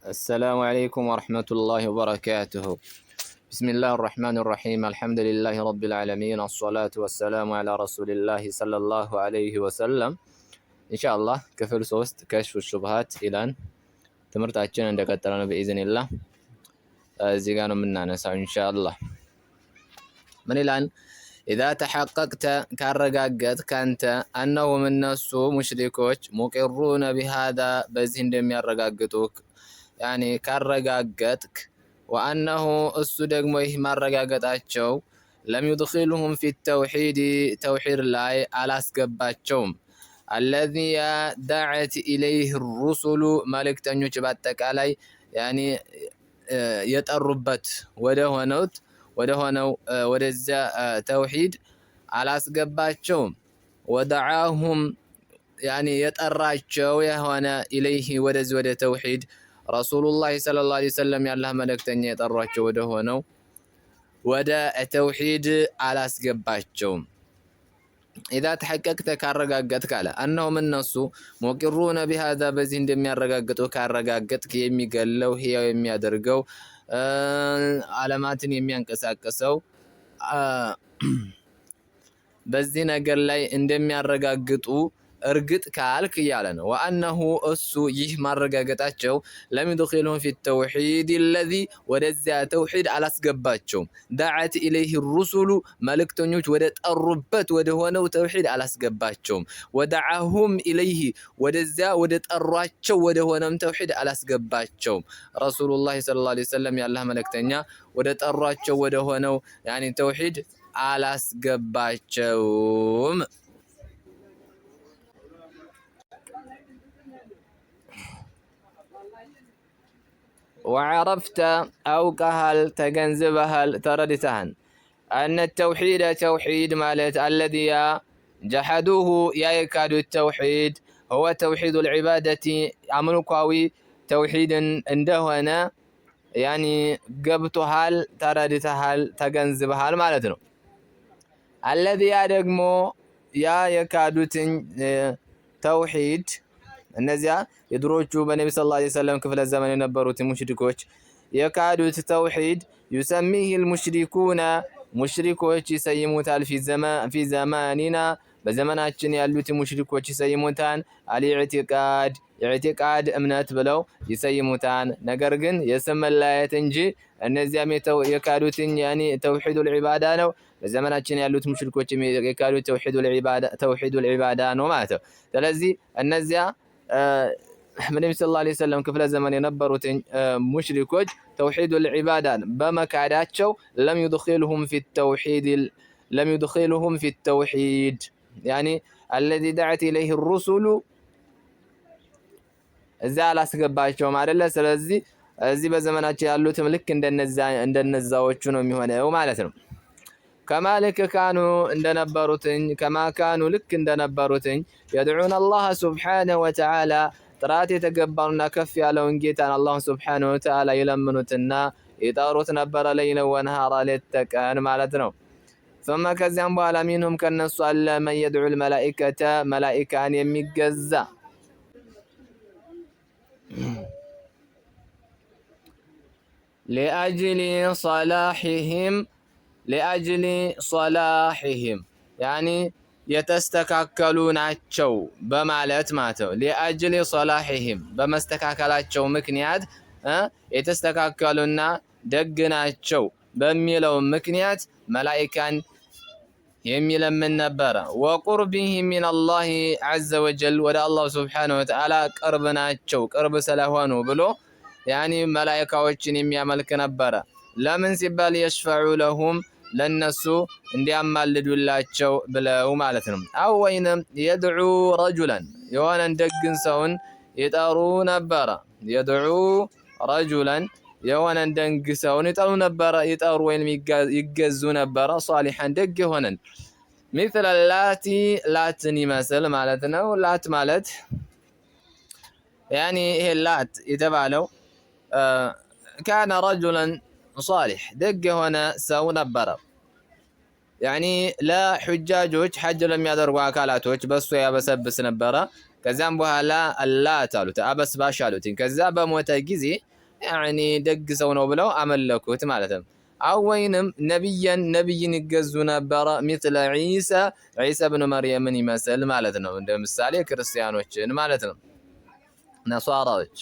السلام عليكم ورحمة الله وبركاته. بسم الله الرحمن الرحيم. الحمد لله رب العالمين، الصلاة والسلام على رسول الله صلى الله عليه وسلم. إن شاء الله كفل سوست كشف الشبهات إلى تمرت أتشن عندك الترانو بإذن الله. زيغانو مننا نسا إن شاء الله. من الآن إذا تحققت كارجاجت كانت أنه من الناس مشركوش مقرون بهذا بزين دم يرجاجتوك يعني كارجاجتك وأنه الصدق ميه مرجاجتاتشو لم يدخلهم في التوحيد توحيد لاي على سكباتشوم الذي دعت إليه الرسل ملك تنيوش باتك علي يعني يتقربت وده هو ወደዚያ ተውሂድ አላስገባቸውም። ወደዓሁም ያኒ የጠራቸው የሆነ ኢለይሂ ወደዚህ ወደ ተውሂድ ረሱሉላህ ሰለላሁ ዐለይሂ ወሰለም ያላህ መልእክተኛ የጠሯቸው ወደ ሆነው ወደ ተውሂድ አላስገባቸውም። إذا تحققت كارجاجت كاله أنهم الناس مقرون بهذا بزين دم يرجاجتو كارجاجت كيمي قالوا هي يمي أدرجو علامات يمي أنكساكسو በዚህ ነገር ላይ እንደሚያረጋግጡ እርግጥ ካልክ እያለ ነው። ወአነሁ እሱ ይህ ማረጋገጣቸው ለሚድኺሉሁም ፊ ተውሂድ الذي ወደዚያ ተውሂድ አላስገባቸውም። ዳዓት ኢለይሂ ሩሱሉ መልእክተኞች ወደ ጠሩበት ወደ ሆነው ተውሂድ አላስገባቸውም። ወደዓሁም ኢለይሂ ወደዚያ ወደ ጠሯቸው ወደ ሆነም ተውሂድ አላስገባቸውም። ረሱሉላህ ሰለላሁ ዐለይሂ ወሰለም ያላህ መልእክተኛ ወደ ጠሯቸው ወደ ሆነው ያኒ ተውሂድ አላስገባቸውም። وعرفت أو كهل تجنزبهل تردتهن أن التوحيد توحيد مالت الذي جحدوه يكاد التوحيد هو توحيد العبادة أمركوي توحيد عنده هنا يعني قبتهل تردتهل تجنزبهل مالتنا الذي يدقمو يكاد توحيد እነዚያ የድሮቹ በነብዩ ሰለላሁ ዐለይሂ ወሰለም ክፍለ ዘመን የነበሩት ሙሽሪኮች የካዱት ተውሂድ يسميه المشركون ሙሽሪኮች ይሰይሙታል في زماننا በዘመናችን ያሉት ሙሽሪኮች ይሰይሙታል ኢዕቲቃድ እምነት ብለው ይሰይሙታል። ነገር ግን የስም መለያየት እንጂ እነዚያም የካዱትን ያኒ ተውሂዱል ዒባዳ ነው። በዘመናችን ያሉት ሙሽሪኮች የካዱት ተውሂዱል ዒባዳ ነው ማለት ነው። ስለዚህ እነዚያ ነብዩ ሰለላሁ ዐለይሂ ወሰለም ክፍለ ዘመን የነበሩት ሙሽሪኮች ተውሂዱል ዒባዳን በመካዳቸው ለም يدخلهم في التوحيد يعني الذي دعت إليه الرسل እዛ አላስገባቸውም አይደለ? ስለዚህ እዚህ በዘመናቸው ያሉትም ልክ እንደነዛዎቹ ነው የሚሆነው ማለት ነው። ከማልክ ካኑ እንደነበሩትኝ ከማ ካኑ ልክ እንደነበሩትኝ يدعون الله سبحانه وتعالى ጥራት የተገባውና ከፍ ያለውን ጌታን አላህ سبحانه وتعالى ይለምኑትና ይጠሩት ነበረ ለይለ ወነሃራ ለተቀን ማለት ነው። ثم ከዚያም በኋላ ሚንሁም ከነሱ አለ من يدعو الملائكة መላኢካን የሚገዛ لأجل صلاحهم يعني የተስተካከሉ ናቸው በማለት ማለት ነው። لأجل صلاحهم በመስተካከላቸው ምክንያት የተስተካከሉና ደግ ናቸው በሚለው ምክንያት መላኢካን የሚለምን ነበረ። وقربهم من الله عز وجل ወደ አላህ سبحانه وتعالى ቅርብ ናቸው ቅርብ ስለሆኑ ብሎ ያኒ መላኢካዎችን የሚያመልክ ነበረ። ለምን ሲባል يشفع لهم ለነሱ እንዲያማልዱላቸው ብለው ማለት ነው። አው ወይንም يدعو رجلا የሆነን ደግን ሰውን ይጠሩ ነበረ። يدعو رجلا የሆነን ደግ ሰውን ይጠሩ ነበረ። ይጠሩ ወይንም ይገዙ ነበረ። ሷሊሐን ደግ ሆነን مثل اللاتي ላትን ይመስል ማለት ነው። ላት ማለት ያኒ ይሄ ላት የተባለው كان رجلا صالح ደግ የሆነ ሰው ነበረ። ያኒ ለሑጃጆች ሐጅ ለሚያደርጉ አካላቶች በሱ ያበሰብስ ነበረ። ከዛም በኋላ አላት አሉት አበስባሽ አሉት። ከዛ በሞተ ጊዜ ያኒ ደግ ሰው ነው ብለው አመለኩት ማለት ነው። አው ወይንም ነብይን ይገዙ ነበረ مثل ዒሳ ብኑ መርየምን ይመስል ማለት ነው። እንደ ምሳሌ ክርስቲያኖችን ማለት ነው፣ ነሷራዎች።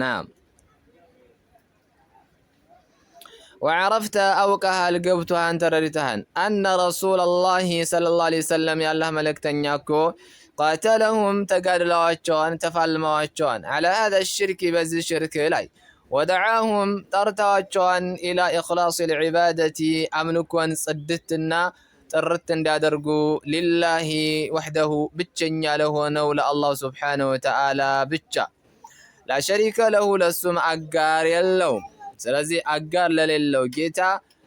ናም وعرفت أوقها القبتها أنت ردتهن أن رسول الله صلى الله عليه وسلم يا الله ملك تنياكو قاتلهم تقالوا تفعلموا على هذا الشرك بز الشرك لاي ودعاهم ترتاچوان إلى إخلاص العبادة أمنكوان صدتنا ترتن دادرقو لله وحده بتشنيا له نول الله سبحانه وتعالى بتشا لا شريك له لسم أقار يلوم. ስለዚህ አጋር ለሌለው ጌታ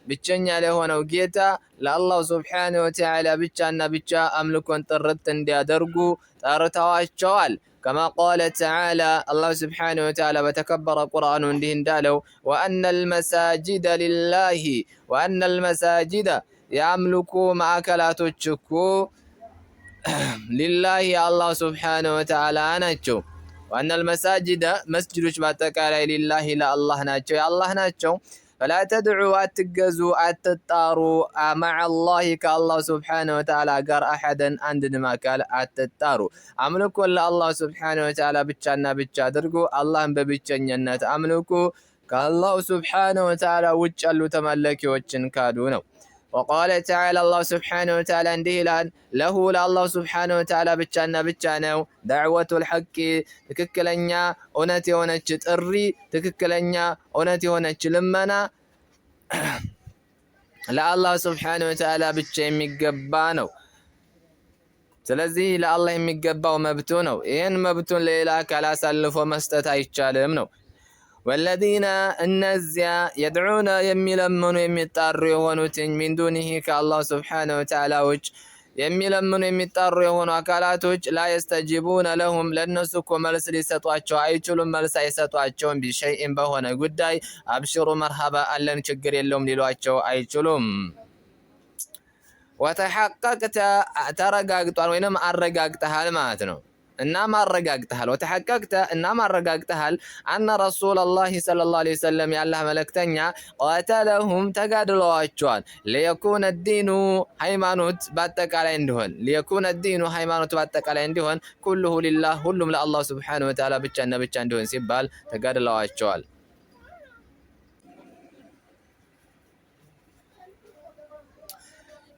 ብቸኛ ለሆነው ጌታ ለአላህ ሱብሓነሁ ወተዓላ ብቻና ብቻ አምልኮን ጥርት እንዲያደርጉ ጠርተዋቸዋል። ከማ ቃለ ተዓላ አላህ ሱብሓነሁ ወተዓላ በተከበረ ቁርአኑ እንዲህ እንዳለው ወአነል መሳጂደ ሊላሂ ወአነል መሳጂደ የአምልኮ ማዕከላቶች እኮ ሊላሂ አላህ ሱብሓነሁ ወተዓላ ናቸው። وأن المساجد مسجد باتكالا لله لا الله ناتشو يا الله ناتشو فلا تدعوا أتجزوا أتتاروا مع الله كالله سبحانه وتعالى قال أحدا عندما قال أتتاروا أملكوا الله سبحانه وتعالى بتشانا بتشادرقوا الله ببتشنينات أملكوا كالله سبحانه وتعالى وجلوا تملكي وجن كادونو. وقال تعالى الله سبحانه وتعالى عنده له لله سبحانه وتعالى بتشانا بتشانو دعوة الحق تككلنيا اونتي ونچ ጥሪ تككلنيا اونتي ونچ لمنا ለአላህ سبحانه وتعالى ብቻ የሚገባ ነው። ስለዚህ ለአላህ የሚገባው መብቱ ነው። ይሄን መብቱን ሌላ አካል አሳልፎ መስጠት አይቻልም ነው። والذين النزيا يدعون يملمن يمطاروا يهونوتين من دونه كالله سبحانه وتعالى وجه يملمن يمطاروا يهونو አካላቶች لا يستجيبون لهم ለነሱኮ መልስ ሊሰጧቸው አይችሉም። መልስ አይሰጧቸውም። بشيء በሆነ ጉዳይ አብሽሩ መርሐባ አለን ችግር የለውም ሊሏቸው አይችሉም። وتحققت ተረጋግጧል ወይንም አረጋግጠሃል ማለት ነው። إنما رجعتها وتحققت إنما رجعتها أن رسول الله صلى الله عليه وسلم يالله ملكتنيا قاتلهم تقادلوا أجوان ليكون الدين هيمانوت باتك على عندهن ليكون الدين هيمانوت باتك على عندهن كله لله كلهم لله سبحانه وتعالى بتشان عندهن سبال تقادلوا أجوان.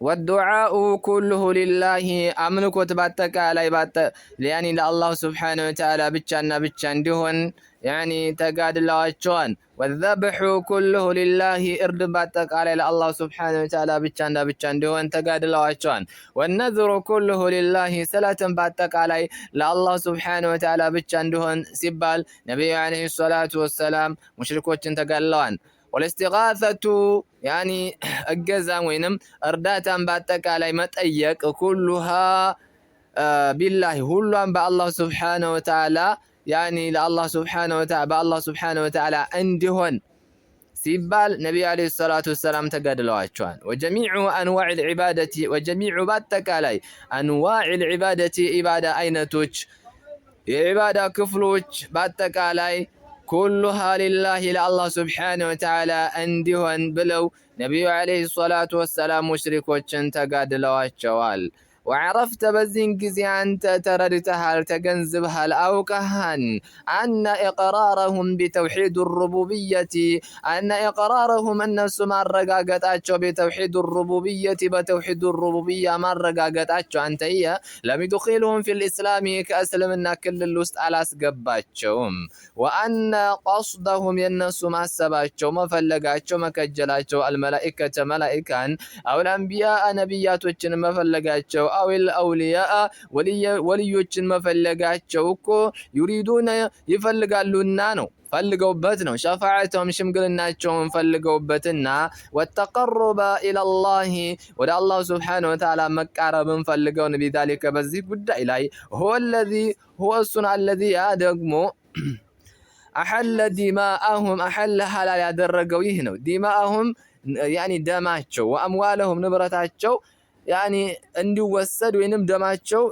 والدعاء كله لله أملكوت باتك على يعني لله سبحانه وتعالى بتشان عندهن يعني تقادلوا أجوان. والذبح كله لله إرد باتك على الله سبحانه وتعالى بتشان عندهن تقادلوا أجوان. والنذر كله لله صلاة باتك على الله سبحانه وتعالى بتشان عندهن سبال نبي عليه الصلاة والسلام مشركوت تقالوان. والاستغاثة يعني الجزا وينم أرداتا باتك على متأيك كلها بالله كلها بالله سبحانه وتعالى يعني لله سبحانه وتعالى بالله سبحانه وتعالى عندهن سيبال نبي عليه الصلاة والسلام تقادلوا أجوان. وجميع أنواع العبادة وجميع باتك علي أنواع العبادة عبادة أين توج عبادة كفلوج باتك علي كلها لله لله سبحانه وتعالى عندهن بلو نبي عليه الصلاة والسلام مشركوچن تقادلوا أجوال. وعرفت بزين جزي أنت تردتها تجنزبها الأوكهن أن إقرارهم بتوحيد الربوبية أن إقرارهم أن سمار رقاقت أتشو بتوحيد الربوبية بتوحيد الربوبية مر رقاقت أتشو أنت هي لم يدخلهم في الإسلام كأسلمنا كل اللوست على سقباتشوم. وأن قصدهم ينسوا مع السباتشو مفلقاتشو مكجلاتشو الملائكة ملائكان أو الأنبياء نبيات وچن مفلقاتشو أو الأولياء وليوچن مفلقاتشو كو يريدون يفلقالونا نو فلقوبت نو شفاعتهم شمقلناتشوم فلقوبتنا والتقرب إلى الله ودا الله سبحانه وتعالى مقارب فلقون بذلك بزي قد إلهي هو الذي هو الصنع الذي أدقمو أحل دماءهم أحل حلال يدرقوا يهنو دماءهم يعني دماتشو وأموالهم نبرتاتشو يعني اندي وسد وينم دماتشو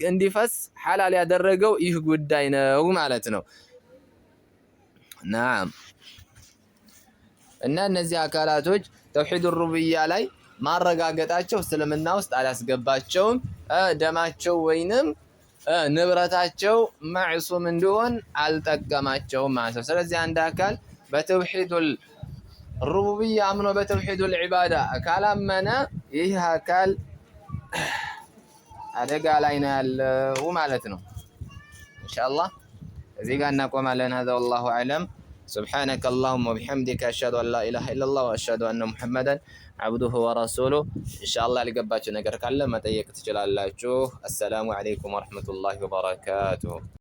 اندي فس حلال يدرقوا يه قداينا ومالتنا ናም እና እነዚህ አካላቶች ተውሂድ ሩቡብያ ላይ ማረጋገጣቸው እስልምና ውስጥ አላስገባቸውም። ደማቸው ወይንም ንብረታቸው ማዕሱም እንዲሆን አልጠቀማቸውም ማለት ነው። ስለዚህ አንድ አካል በተውሂዱል ሩቡብያ አምኖ በተውሂዱል ዒባዳ ካላመነ ይህ አካል አደጋ ላይ ነው ያለው ማለት ነው። ኢንሻአላህ እዚህ ጋር እናቆማለን። هذا والله أعلم. سبحانك اللهم وبحمدك أشهد أن لا إله إلا الله وأشهد أن محمدا عبده ورسوله. إن شاء الله لقباتنا نقر كلمة تيك تجلال الله. السلام عليكم ورحمة الله وبركاته.